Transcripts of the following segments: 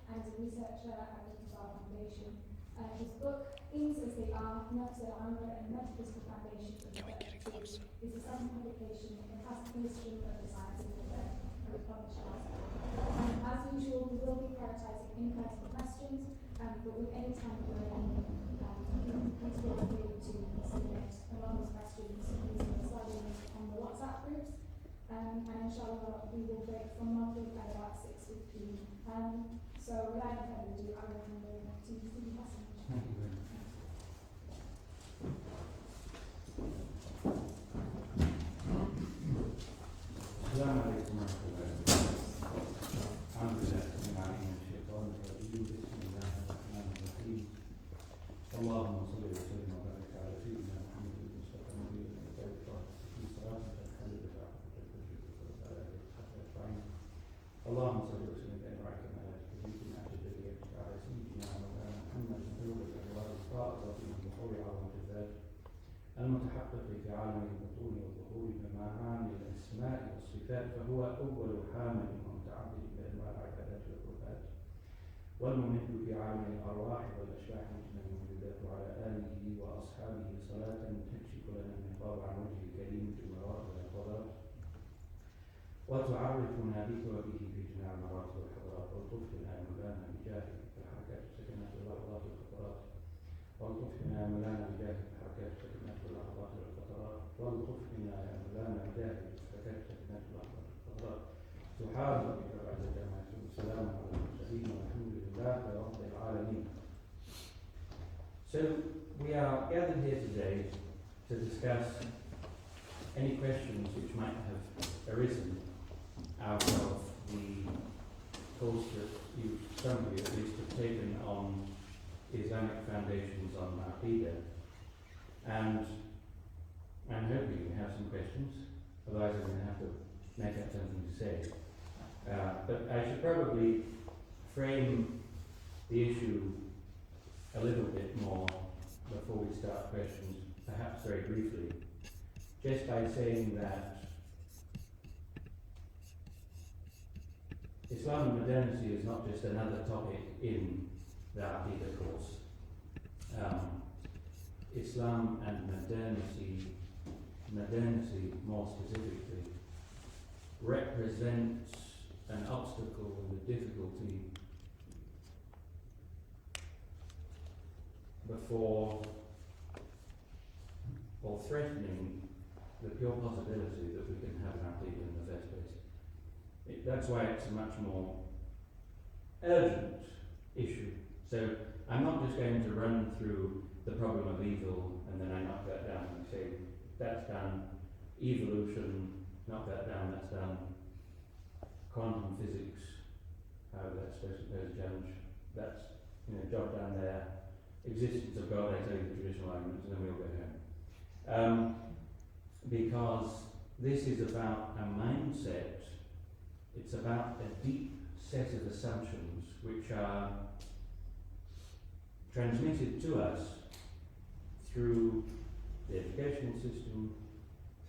and is a researcher at the Bazaar Foundation. His book, Things as They Are, Nafs al-Amr and Metaphysical Foundations of Objectivity, is a second publication in the classical history of the sciences of the published last year. As usual, we will be prioritising in-person questions, but with any time remaining, please feel free to submit anonymous questions using the slide link on the WhatsApp groups. And In Sha Allah, we will break from Maghrib at about 6:15. So without further ado, I will hand over to Sidi Hasan. Thank you very much. السلام عليكم ورحمة الله وبركاته. الحمد لله رب العالمين من الشيطان الرجيم. بسم الله الرحمن الرحيم. اللهم صل وسلم وبارك على سيدنا محمد المصطفى النبي الكتاب الطاهر في صلاة الحمد لله اللهم صل وسلم وبارك على سيدنا على سيدنا مولانا محمد نور الأنوار الفائضة من بحور عظمة الذات المتحقق في عالم البطون والظهور بمعاني الأسماء والصفات، فهو أول حامل ومتعبد بأنواع العبادات والقربات، والممد في عالم الأرواح والأشباح من الموجودات، وعلى آله وأصحابه صلاة تكشف لنا النقاب عن وجه الكريم في المراتب والحضارات، وتعرفنا بك وبه في جميع المراتب والحضارات، والطفنا يا مولانا بجاهك في الحركات السكنات واللحظات والخطرات، والطفنا يا مولانا بجاهك في الحركات السكنات واللحظات والخطرات، والطفنا يا مولانا بجاهك في الحركات السكنات واللحظات والخطرات. سبحان ربك رب العزة عما يصفون والسلام على المرسلين والحمد لله رب العالمين. So we are gathered here today to discuss any questions which might have arisen out of the course that you, some of you at least, have taken on Islamic foundations on Aqidah, and I'm hoping you have some questions, otherwise I'm going to have to make up something to say. But I should probably frame the issue a little bit more before we start questions, perhaps very briefly, just by saying that Islam and modernity is not just another topic in the Aqidah course. Islam and modernity more specifically, represents an obstacle and a difficulty before or threatening the pure possibility that we can have an Aqidah in the first place. That's why it's a much more urgent issue. So I'm not just going to run through the problem of evil and then I knock that down and say, that's done. Evolution, knock that down, that's done. Quantum physics, how that's supposed to judge, that's job done there. Existence of God, I tell you the traditional arguments, and then we'll go home. Because this is about a mindset, it's about a deep set of assumptions which are transmitted to us through the educational system,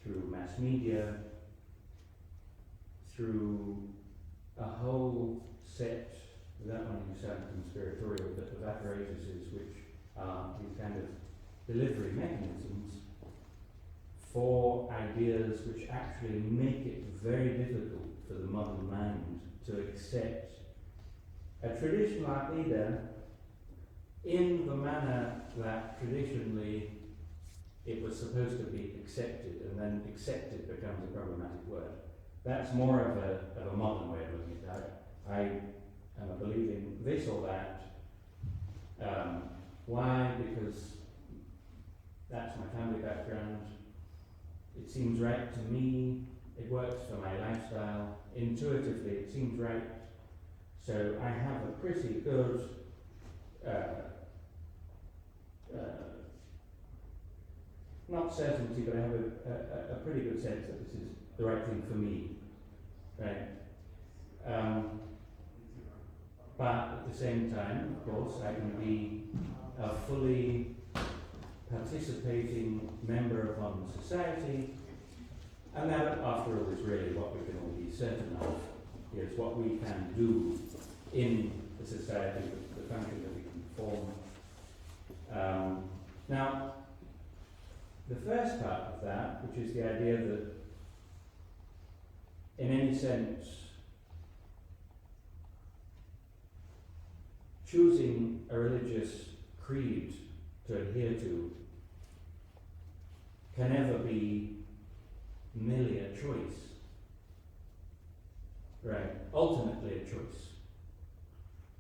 through mass media, through a whole set, without wanting to sound conspiratorial, but of apparatuses which are these kind of delivery mechanisms for ideas which actually make it very difficult for the modern mind to accept a traditional aqidah in the manner that traditionally it was supposed to be accepted, and then accepted becomes a problematic word. That's more of a modern way of looking at it. I am a believer in this or that. Why? Because that's my family background. It seems right to me. It works for my lifestyle. Intuitively, it seems right. So I have a pretty good not certainty, but I have a pretty good sense that this is the right thing for me, right? But at the same time, of course, I can be a fully participating member of modern society, and that, after all, is really what we can all be certain of, is what we can do in the society, the function that we can perform. Now, the first part of that, which is the idea that in any sense choosing a religious creed to adhere to can never be merely a choice. Right, ultimately a choice.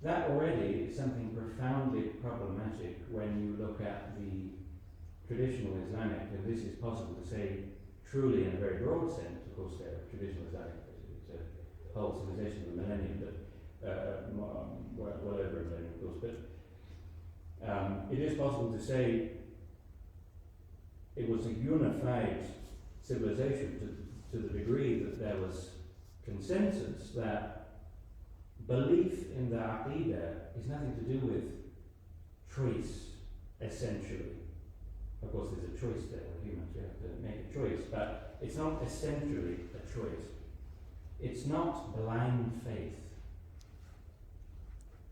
That already is something profoundly problematic when you look at the traditional Islamic, and this is possible to say truly in a very broad sense. Of course, there are traditional Islamic, it's a whole civilization of a millennium, but well over a millennium, of course. But it is possible to say it was a unified civilization to the degree that there was consensus that belief in the Aqidah is nothing to do with choice, essentially. Of course, there's a choice there with humans, we have to make a choice, but it's not essentially a choice. It's not blind faith.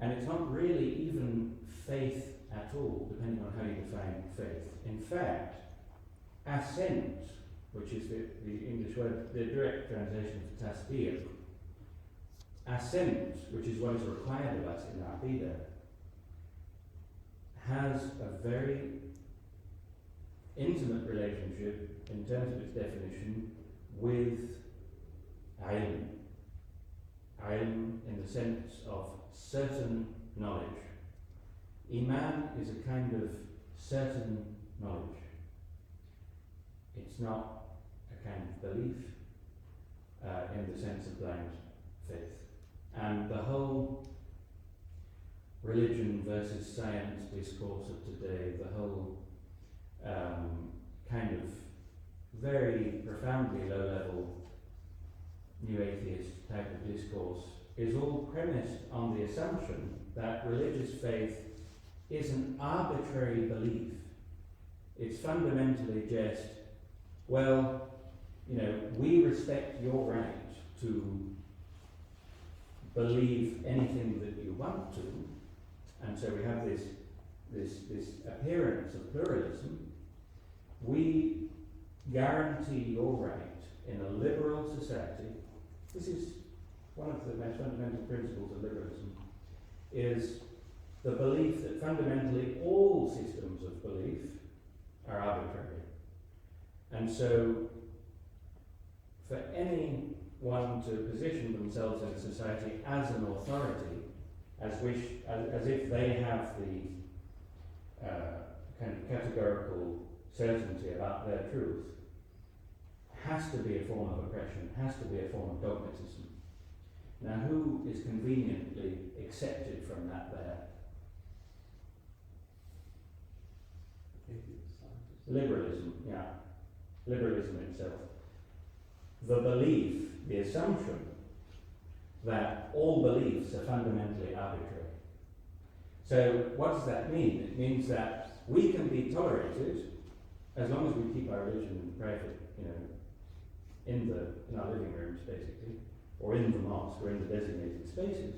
And it's not really even faith at all, depending on how you define faith. In fact, assent, which is the English word, the direct translation of tasdeeq, assent, which is what is required of us in Aqidah, has a very intimate relationship in terms of its definition with ilm. Ilm in the sense of certain knowledge. Iman is a kind of certain knowledge. It's not a kind of belief in the sense of blind faith. And the whole religion versus science discourse of today, the whole kind of very profoundly low-level new atheist type of discourse is all premised on the assumption that religious faith is an arbitrary belief. It's fundamentally just, well, you know, we respect your right to believe anything that you want to, and so we have this appearance of pluralism. We guarantee your right in a liberal society. This is one of the most fundamental principles of liberalism, is the belief that fundamentally all systems of belief are arbitrary. And so, for anyone to position themselves in a society as an authority, as if they have the kind of categorical certainty about their truth, has to be a form of oppression, has to be a form of dogmatism. Now, who is conveniently accepted from that there? Liberalism, yeah. Liberalism itself. The belief, the assumption that all beliefs are fundamentally arbitrary. So what does that mean? It means that we can be tolerated as long as we keep our religion private, you know, in our living rooms basically, or in the mosque, or in the designated spaces.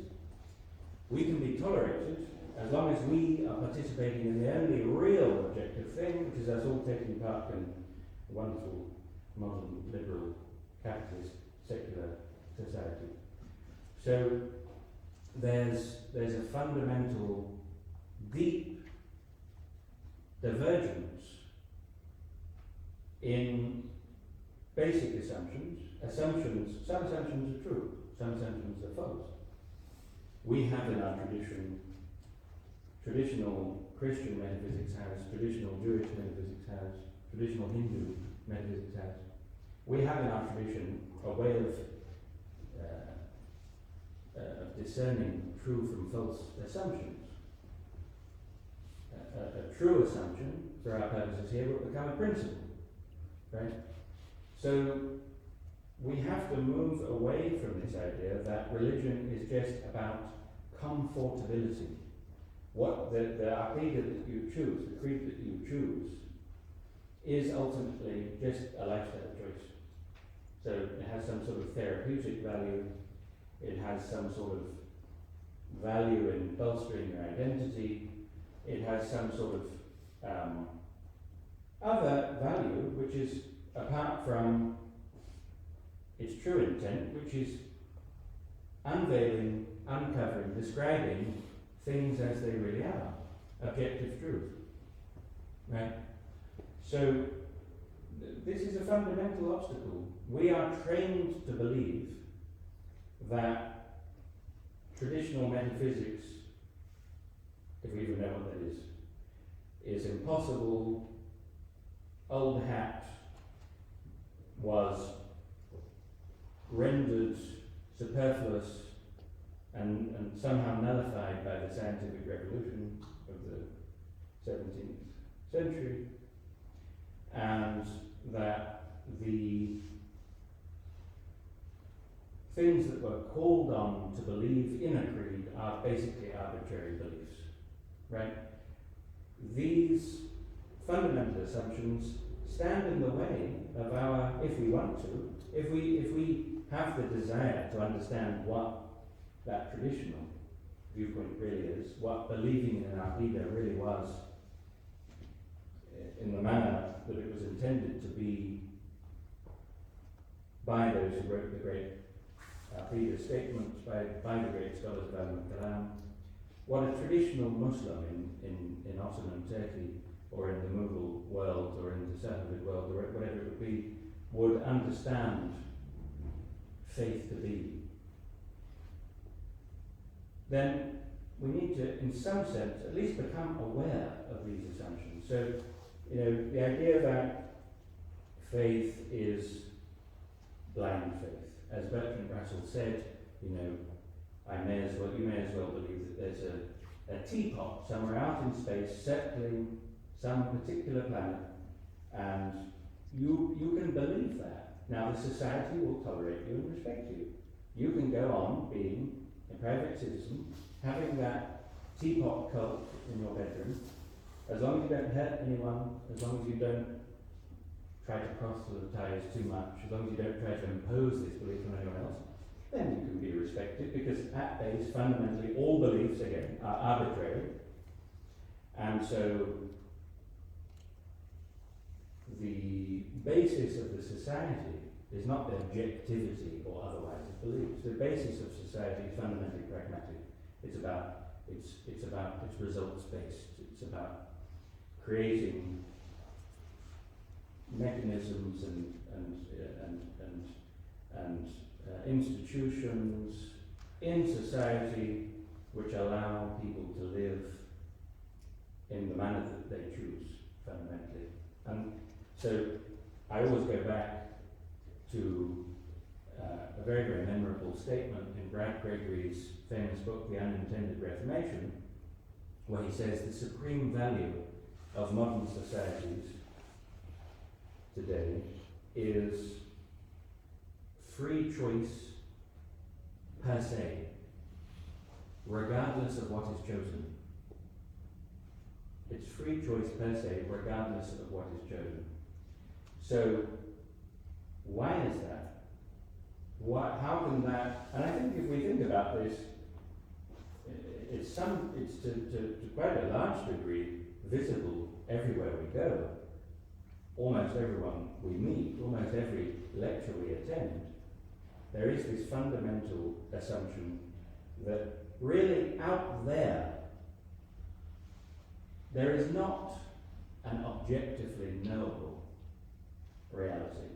We can be tolerated as long as we are participating in the only real objective thing, which is us all taking part in a wonderful modern liberal capitalist secular society. So there's a fundamental deep divergence in basic assumptions. Some assumptions are true, some assumptions are false. We have in our tradition, traditional Christian metaphysics house, traditional Jewish metaphysics house, traditional Hindu metaphysics house. We have in our tradition a way of discerning true from false assumptions. A true assumption, for our purposes here, will become a principle, right? So we have to move away from this idea that religion is just about comfortability. What the aqidah that you choose, the creed that you choose, is ultimately just a lifestyle choice. So it has some sort of therapeutic value, it has some sort of value in bolstering your identity. It has some sort of other value, which is apart from its true intent, which is unveiling, uncovering, describing things as they really are, objective truth. Right? So this is a fundamental obstacle. We are trained to believe that traditional metaphysics, if we even know what that is impossible, old hat, was rendered superfluous and somehow nullified by the scientific revolution of the 17th century, and that the things that were called on to believe in a creed are basically arbitrary beliefs, right? These fundamental assumptions stand in the way of our, if we want to, if we have the desire to understand what that traditional viewpoint really is, what believing in our leader really was, in the manner that it was intended to be by those who wrote the great Aqidah statements, by the great scholars of al-Kalam, what a traditional Muslim in Ottoman Turkey or in the Mughal world or in the Safavid world or whatever it would be, would understand faith to be. Then we need to, in some sense, at least become aware of these assumptions. So, the idea that faith is blind faith, as Bertrand Russell said, you may as well believe that there's a teapot somewhere out in space circling some particular planet, and you can believe that. Now the society will tolerate you and respect you. You can go on being a private citizen, having that teapot cult in your bedroom, as long as you don't hurt anyone, as long as you don't try to cross the ties too much, as long as you don't try to impose this belief on anyone else, then you can be respected, because at base, fundamentally, all beliefs, again, are arbitrary. And so the basis of the society is not the objectivity or otherwise its beliefs. The basis of society is fundamentally pragmatic. It's results based. It's about creating mechanisms and institutions in society which allow people to live in the manner that they choose, fundamentally. And so I always go back to a very, very memorable statement in Brad Gregory's famous book, The Unintended Reformation, where he says the supreme value of modern societies today is free choice per se, regardless of what is chosen. It's free choice per se, regardless of what is chosen. So, why is that? How can that? And I think if we think about this, it's to quite a large degree visible everywhere we go. Almost everyone we meet, almost every lecture we attend, there is this fundamental assumption that really out there is not an objectively knowable reality.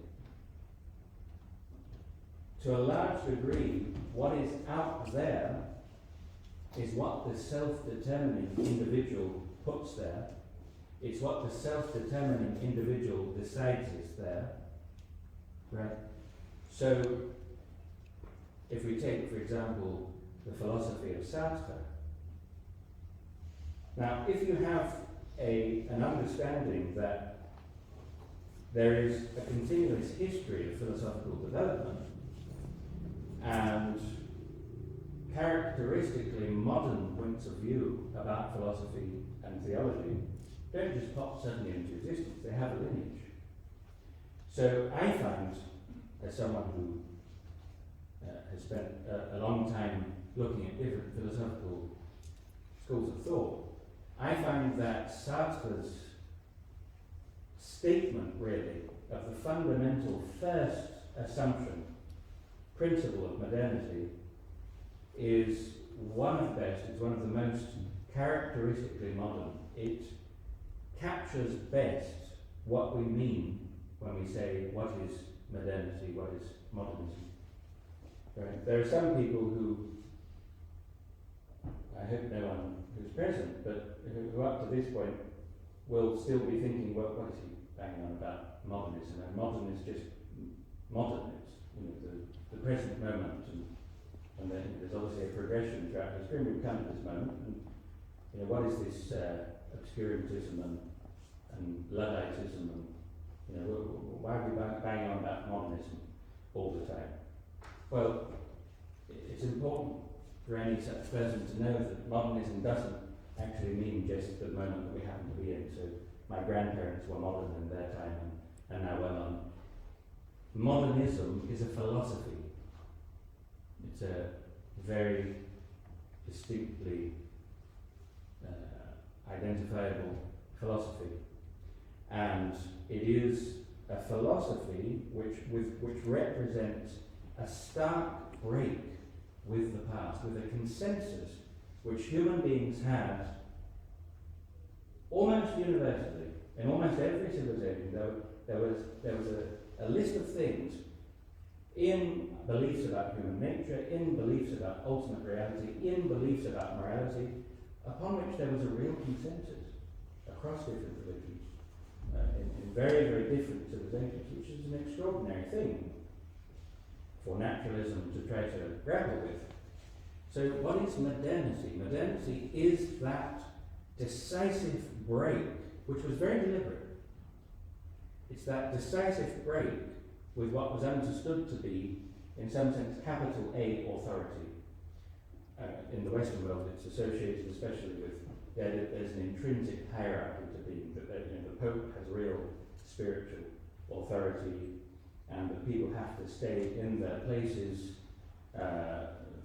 To a large degree, what is out there is what the self-determining individual puts there. It's what the self-determining individual decides is there, right? So, if we take, for example, the philosophy of Sartre, now, if you have an understanding that there is a continuous history of philosophical development, and characteristically modern points of view about philosophy and theology don't just pop suddenly into existence, they have a lineage. So I find, as someone who has spent a long time looking at different philosophical schools of thought, I find that Sartre's statement, really, of the fundamental first assumption, principle of modernity, is one of the best, it's one of the most characteristically modern. It captures best what we mean when we say what is modernity, what is modernism. Right? There are some people who, I hope no one who's present, but who up to this point will still be thinking, well, what is he banging on about modernism? And modern is just modern, it's the present moment, and then there's obviously a progression throughout history, and we've come to this moment, and what is this obscurantism and Ludditism, and why are we banging on about modernism all the time? Well, it's important for any such person to know that modernism doesn't actually mean just the moment that we happen to be in. So my grandparents were modern in their time, and now we're modern. Modernism is a philosophy. It's a very distinctly identifiable philosophy, and it is a philosophy which represents a stark break with the past, with a consensus which human beings had almost universally in almost every civilization. There was a list of things in beliefs about human nature, in beliefs about ultimate reality, in beliefs about morality, upon which there was a real consensus across different religions, in very, very different civilizations, which is an extraordinary thing for naturalism to try to grapple with. So what is modernity? Modernity is that decisive break, which was very deliberate. It's that decisive break with what was understood to be, in some sense, capital A authority. In the Western world, it's associated especially with there's an intrinsic hierarchy to being, that the Pope has real spiritual authority, and that people have to stay in their places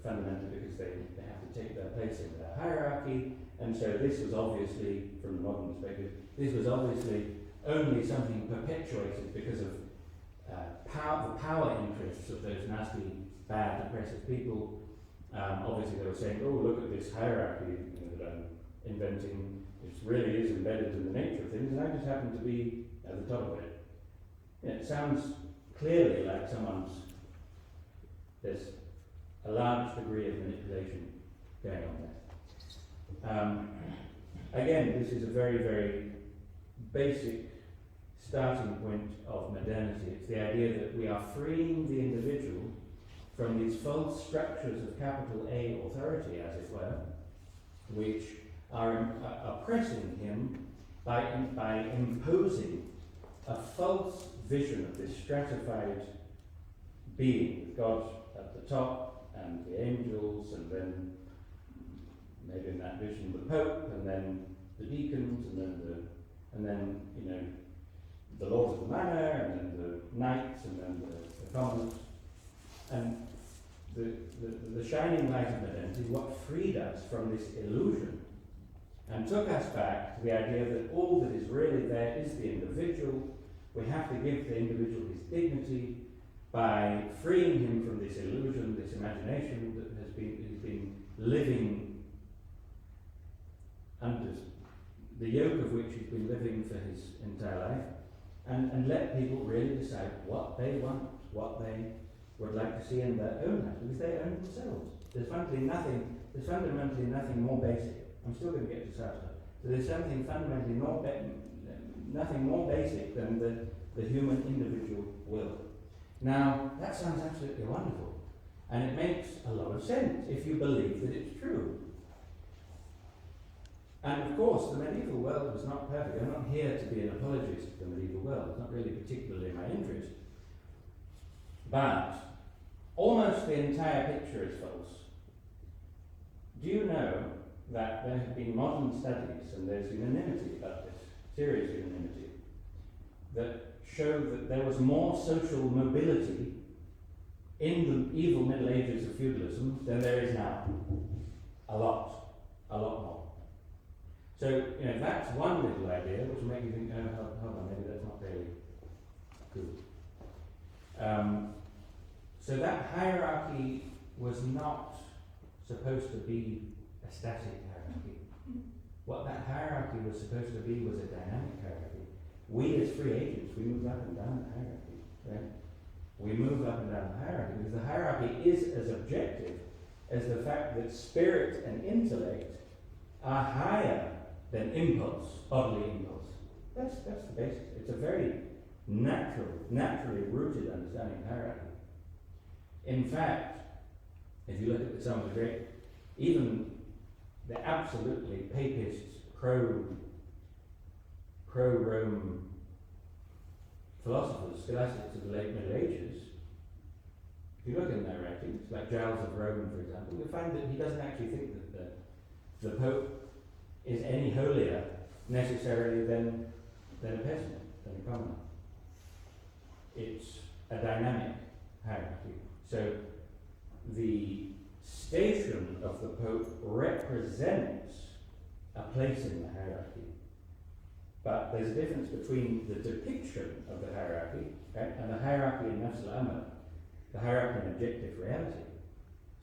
fundamentally because they have to take their place in their hierarchy. And so this was obviously, from the modern perspective, this was obviously only something perpetuated because of the power interests of those nasty, bad, oppressive people. Obviously they were saying, oh, look at this hierarchy that I'm inventing. It really is embedded in the nature of things, and I just happen to be at the top of it. It sounds clearly like there's a large degree of manipulation going on there. Again, this is a very, very basic starting point of modernity. It's the idea that we are freeing the individual from these false structures of capital A authority, as it were, which are oppressing him by imposing a false vision of this stratified being, with God at the top, and the angels, and then maybe in that vision the Pope, and then the deacons, and then the lords of the manor, and then the knights, and then the commoners. And the shining light of modernity is what freed us from this illusion and took us back to the idea that all that is really there is the individual. We have to give the individual his dignity by freeing him from this illusion, this imagination that he's been living under the yoke of which he's been living for his entire life, and let people really decide what they want, what they would like to see in their own lives, because they own themselves. There's fundamentally nothing more basic. I'm still going to get to Sartre. So there's something fundamentally nothing more basic than the human individual will. Now, that sounds absolutely wonderful, and it makes a lot of sense if you believe that it's true. And of course, the medieval world was not perfect. I'm not here to be an apologist of the medieval world. It's not really particularly my interest. But almost the entire picture is false. Do you know that there have been modern studies, and there's unanimity about this, serious unanimity, that show that there was more social mobility in the evil Middle Ages of feudalism than there is now. A lot more. So, that's one little idea which will make you think, oh, hold on, maybe that's not really good. So that hierarchy was not supposed to be a static hierarchy. What that hierarchy was supposed to be was a dynamic hierarchy. We as free agents, we move up and down the hierarchy, right? We move up and down the hierarchy because the hierarchy is as objective as the fact that spirit and intellect are higher than impulse, bodily impulse. That's the basis. It's a very naturally rooted understanding of hierarchy. In fact, if you look at some of the great, even the absolutely papist, pro-Rome philosophers, scholastics of the late Middle Ages, if you look in their writings, like Giles of Rome, for example, you'll find that he doesn't actually think that the Pope is any holier necessarily than a peasant, than a commoner. It's a dynamic hierarchy. So the station of the Pope represents a place in the hierarchy. But there's a difference between the depiction of the hierarchy, right, and the hierarchy in Nafs al-Amr, the hierarchy in objective reality.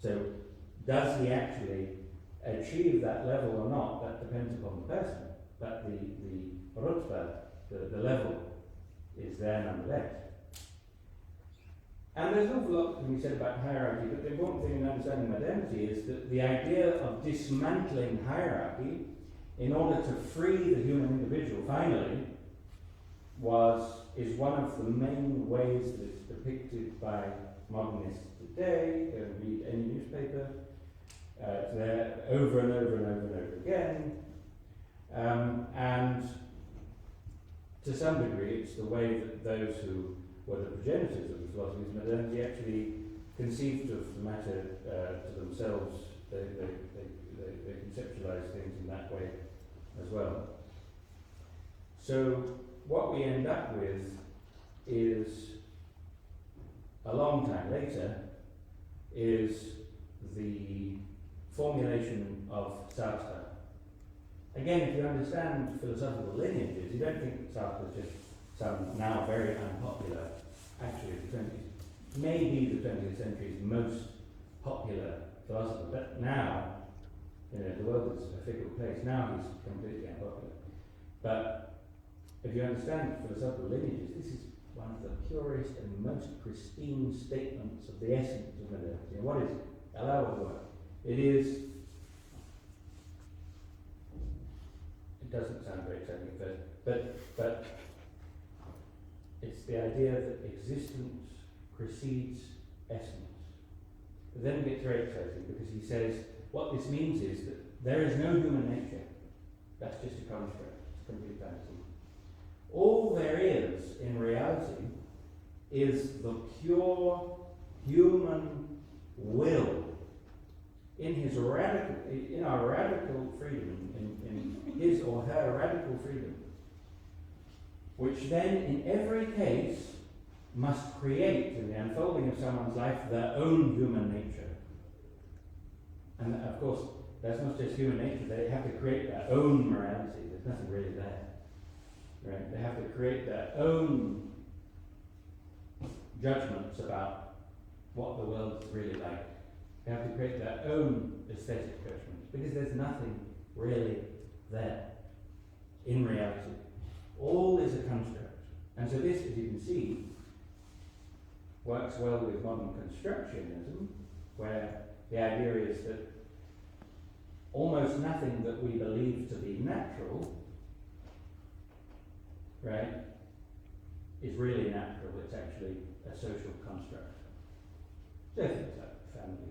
So does he actually achieve that level or not? That depends upon the person. But the rutbah, the level, is there nonetheless. And there's an awful lot to be said about hierarchy, but the important thing in understanding modernity is that the idea of dismantling hierarchy in order to free the human individual finally is one of the main ways that it's depicted by modernists today. Go and read any newspaper. It's there over and over and over and over again. And to some degree, it's the way that those who were the progenitors of the philosophy of modernity actually conceived of the matter to themselves. They conceptualized things in that way as well. So what we end up with is, a long time later, is the formulation of Sartre. Again, if you understand philosophical lineages, you don't think Sartre is just some now very unpopular, actually maybe the 20th century's most popular philosopher, but now, the world is a fickle place, now he's completely unpopular. But if you understand philosophical lineages, this is one of the purest and most pristine statements of the essence of modernity. And what is it? Allow what? It doesn't sound very exciting at first, but it's the idea that existence precedes essence. But then it gets very exciting because he says what this means is that there is no human nature. That's just a construct. It's a complete fantasy. All there is in reality is the pure human will in our radical freedom, in his or her radical freedom, which then in every case must create in the unfolding of someone's life their own human nature. And of course, that's not just human nature, they have to create their own morality. There's nothing really there. Right? They have to create their own judgments about what the world is really like. They have to create their own aesthetic judgments because there's nothing really there in reality. All is a construct. And so this, as you can see, works well with modern constructionism, where the idea is that almost nothing that we believe to be natural, right, is really natural. It's actually a social construct. So things like family.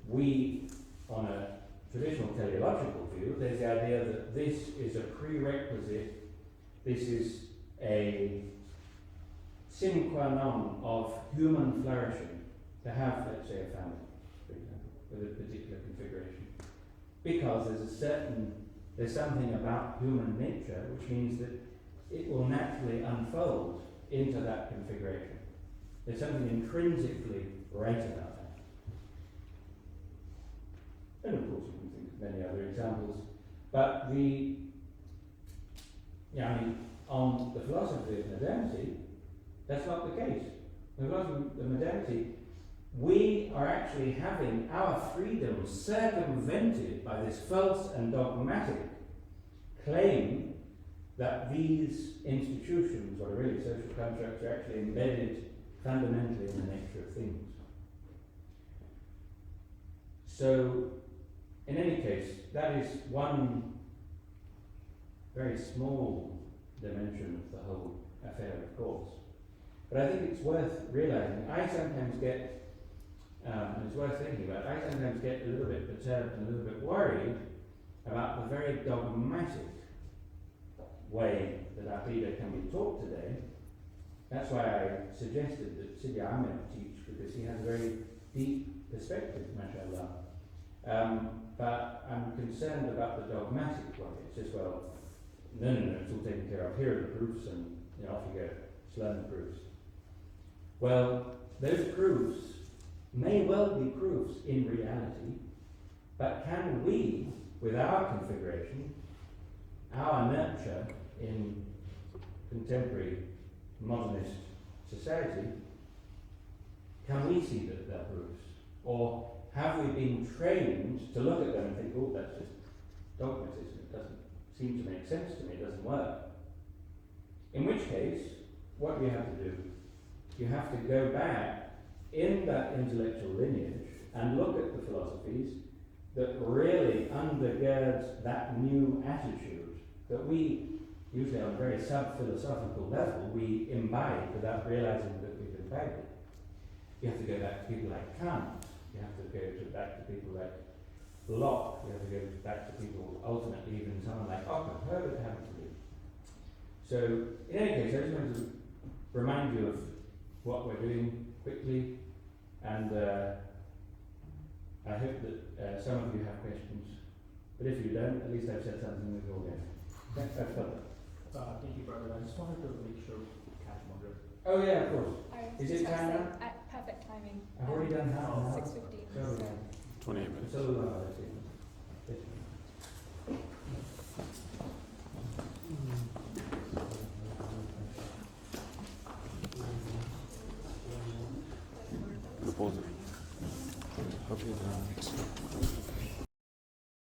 We, on a traditional teleological view, there's the idea that this is a prerequisite, this is a sine qua non of human flourishing, to have, let's say, a family, for example, with a particular configuration. Because there's something about human nature which means that it will naturally unfold into that configuration. There's something intrinsically right about that. And of course, you can think of many other examples. But on the philosophy of modernity, that's not the case. The philosophy of modernity, we are actually having our freedom circumvented by this false and dogmatic claim that these institutions, what are really social constructs, are actually embedded fundamentally in the nature of things. So, in any case, that is one very small dimension of the whole affair, of course. But I think it's worth realizing. I sometimes get, and it's worth thinking about, I sometimes get a little bit perturbed and a little bit worried about the very dogmatic way that Aqidah can be taught today. That's why I suggested that Sidi Hasan teach, because he has a very deep perspective, mashallah. But I'm concerned about the dogmatic way. It's just, well, no, it's all taken care of. Here are the proofs, and off you go. Just learn the proofs. Well, those proofs may well be proofs in reality, but can we, with our configuration, our nurture in contemporary modernist society, can we see that they're proofs? Or have we been trained to look at them and think, oh, that's just dogmatism, it doesn't seem to make sense to me, it doesn't work? In which case, what do you have to do? You have to go back in that intellectual lineage and look at the philosophies that really undergirds that new attitude that we, usually on a very sub-philosophical level, we imbibe without realizing that we've imbibed it. You have to go back to people like Kant. You have to go back to people like Locke. You have to go back to people, ultimately even someone like Occam, Herbert Hampton. So, in any case, I just wanted to remind you of what we're doing quickly, and I hope that some of you have questions. But if you don't, at least I've said something with all that. Thank you, brother. I just wanted to make sure Cat wondered. Oh yeah, of course. Is it just time now? Perfect timing. I've already done half an hour. 6:15. So, 28 minutes. Pause it. Hopefully,